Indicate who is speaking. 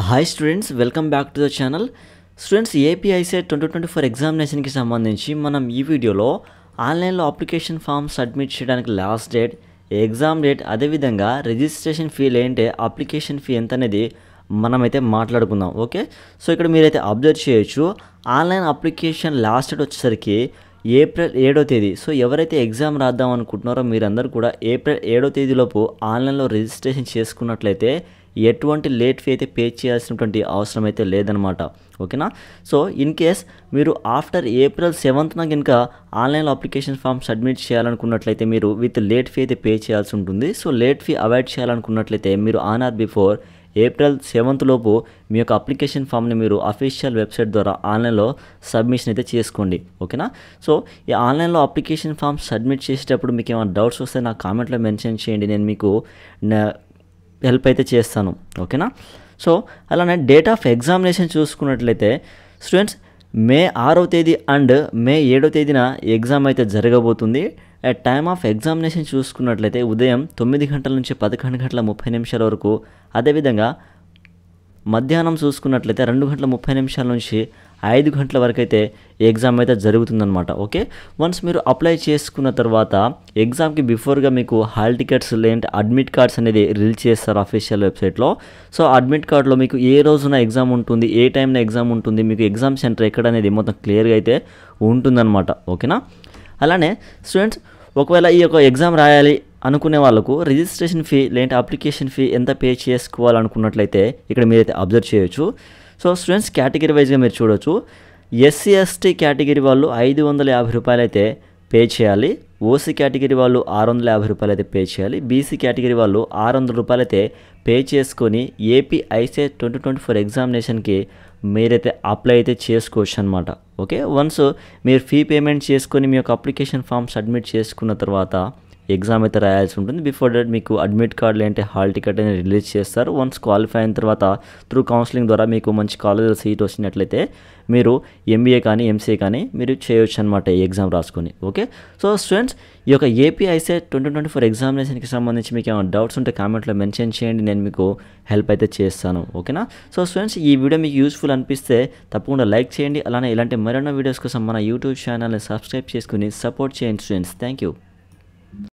Speaker 1: Hi students, welcome back to the channel. Students, AP ICET 2024 ఎగ్జామినేషన్కి సంబంధించి మనం ఈ వీడియోలో ఆన్లైన్లో అప్లికేషన్ ఫామ్ సబ్మిట్ చేయడానికి లాస్ట్ డేట్, ఎగ్జామ్ డేట్, అదేవిధంగా రిజిస్ట్రేషన్ ఫీలు ఏంటి, అప్లికేషన్ ఫీ ఎంత అనేది మనమైతే మాట్లాడుకుందాం. ఓకే, సో ఇక్కడ మీరైతే అబ్జర్వ్ చేయొచ్చు, ఆన్లైన్ అప్లికేషన్ లాస్ట్ డేట్ వచ్చేసరికి ఏప్రిల్ 7వ తేదీ. సో ఎవరైతే ఎగ్జామ్ రాద్దాం అనుకుంటున్నారో మీరందరూ కూడా ఏప్రిల్ 7వ తేదీలోపు ఆన్లైన్లో రిజిస్ట్రేషన్ చేసుకున్నట్లయితే ఎటువంటి లేట్ ఫీ అయితే పే చేయాల్సినటువంటి అవసరం అయితే లేదనమాట. ఓకేనా. సో ఇన్ కేస్ మీరు ఆఫ్టర్ ఏప్రిల్ 7న కనుక ఆన్లైన్లో అప్లికేషన్ ఫామ్ సబ్మిట్ చేయాలనుకున్నట్లయితే మీరు విత్ లేట్ ఫీ అయితే పే చేయాల్సి ఉంటుంది. సో లేట్ ఫీ అవాయిడ్ చేయాలనుకున్నట్లయితే మీరు on are before April 7th లోపు మీ యొక్క అప్లికేషన్ ఫామ్ని మీరు అఫీషియల్ వెబ్సైట్ ద్వారా ఆన్లైన్లో సబ్మిషన్ అయితే చేసుకోండి. ఓకేనా. సో ఈ ఆన్లైన్లో అప్లికేషన్ ఫామ్ సబ్మిట్ చేసేటప్పుడు మీకు ఏమైనా డౌట్స్ వస్తే నా కామెంట్లో మెన్షన్ చేయండి, నేను మీకు హెల్ప్ అయితే చేస్తాను. ఓకేనా. సో అలానే డేట్ ఆఫ్ ఎగ్జామినేషన్ చూసుకున్నట్లయితే స్టూడెంట్స్ మే 6వ తేదీ అండ్ మే 7వ తేదీన ఎగ్జామ్ అయితే జరగబోతుంది. అట్ టైమ్ ఆఫ్ ఎగ్జామినేషన్ చూసుకున్నట్లయితే ఉదయం 9 గంటల నుంచి 11 గంటల 30 నిమిషాల వరకు, అదేవిధంగా మధ్యాహ్నం చూసుకున్నట్లయితే 2 గంటల 30 నిమిషాల నుంచి 5 గంటల వరకు అయితే ఎగ్జామ్ అయితే జరుగుతుందన్నమాట. ఓకే, వన్స్ మీరు అప్లై చేసుకున్న తర్వాత ఎగ్జామ్కి బిఫోర్గా మీకు హాల్ టికెట్స్ లేదంటే అడ్మిట్ కార్డ్స్ అనేది రిలీజ్ చేస్తారు అఫీషియల్ వెబ్సైట్లో. సో అడ్మిట్ కార్డులో మీకు ఏ రోజున ఎగ్జామ్ ఉంటుంది, ఏ టైంలో ఎగ్జామ్ ఉంటుంది, మీకు ఎగ్జామ్ సెంటర్ ఎక్కడ అనేది మొత్తం క్లియర్గా అయితే ఉంటుందన్నమాట. ఓకేనా. అలానే స్టూడెంట్స్, ఒకవేళ ఈ యొక్క ఎగ్జామ్ రాయాలి అనుకునే వాళ్ళకు రిజిస్ట్రేషన్ ఫీ లేదంటే అప్లికేషన్ ఫీ ఎంత పే చేసుకోవాలనుకున్నట్లయితే ఇక్కడ మీరైతే అబ్జర్వ్ చేయొచ్చు. సో స్టూడెంట్స్ కేటగిరీ వైజ్గా మీరు చూడొచ్చు, ఎస్సీ ఎస్టీ కేటగిరీ వాళ్ళు 550 రూపాయలు అయితే పే చేయాలి, ఓసీ కేటగిరీ వాళ్ళు 650 రూపాయలు అయితే పే చేయాలి, బీసీ కేటగిరీ వాళ్ళు 600 రూపాయలు అయితే పే చేసుకొని ఏపీఐసెట్ 2024 ఎగ్జామినేషన్కి మీరైతే అప్లై అయితే చేసుకోవచ్చు అనమాట. ఓకే, వన్స్ మీరు ఫీ పేమెంట్ చేసుకొని మీ యొక్క అప్లికేషన్ ఫామ్ సబ్మిట్ చేసుకున్న తర్వాత ఎగ్జామ్ అయితే రాయాల్సి ఉంటుంది. బిఫోర్ దట్ మీకు అడ్మిట్ కార్డ్ లేదంటే హాల్ టికెట్ అనేది రిలీజ్ చేస్తారు. వన్స్ క్వాలిఫై అయిన తర్వాత త్రూ కౌన్సిలింగ్ ద్వారా మీకు మంచి కాలేజీలో సీట్ వచ్చినట్లయితే మీరు ఎంబీఏ కానీ ఎంసీఏ కానీ మీరు చేయొచ్చు అనమాట ఈ ఎగ్జామ్ రాసుకొని. ఓకే, సో స్టూడెంట్స్, ఈ యొక్క ఏపీఐసెట్ 2024 ఎగ్జామినేషన్కి సంబంధించి మీకు ఏమైనా డౌట్స్ ఉంటే కామెంట్లో మెన్షన్ చేయండి, నేను మీకు హెల్ప్ అయితే చేస్తాను. ఓకేనా. సో స్టూడెంట్స్, ఈ వీడియో మీకు యూస్ఫుల్ అనిపిస్తే తప్పకుండా లైక్ చేయండి. అలానే ఇలాంటి మరెన్నో వీడియోస్ కోసం మన యూట్యూబ్ ఛానల్ని సబ్స్క్రైబ్ చేసుకుని సపోర్ట్ చేయండి స్టూడెంట్స్. Thank you.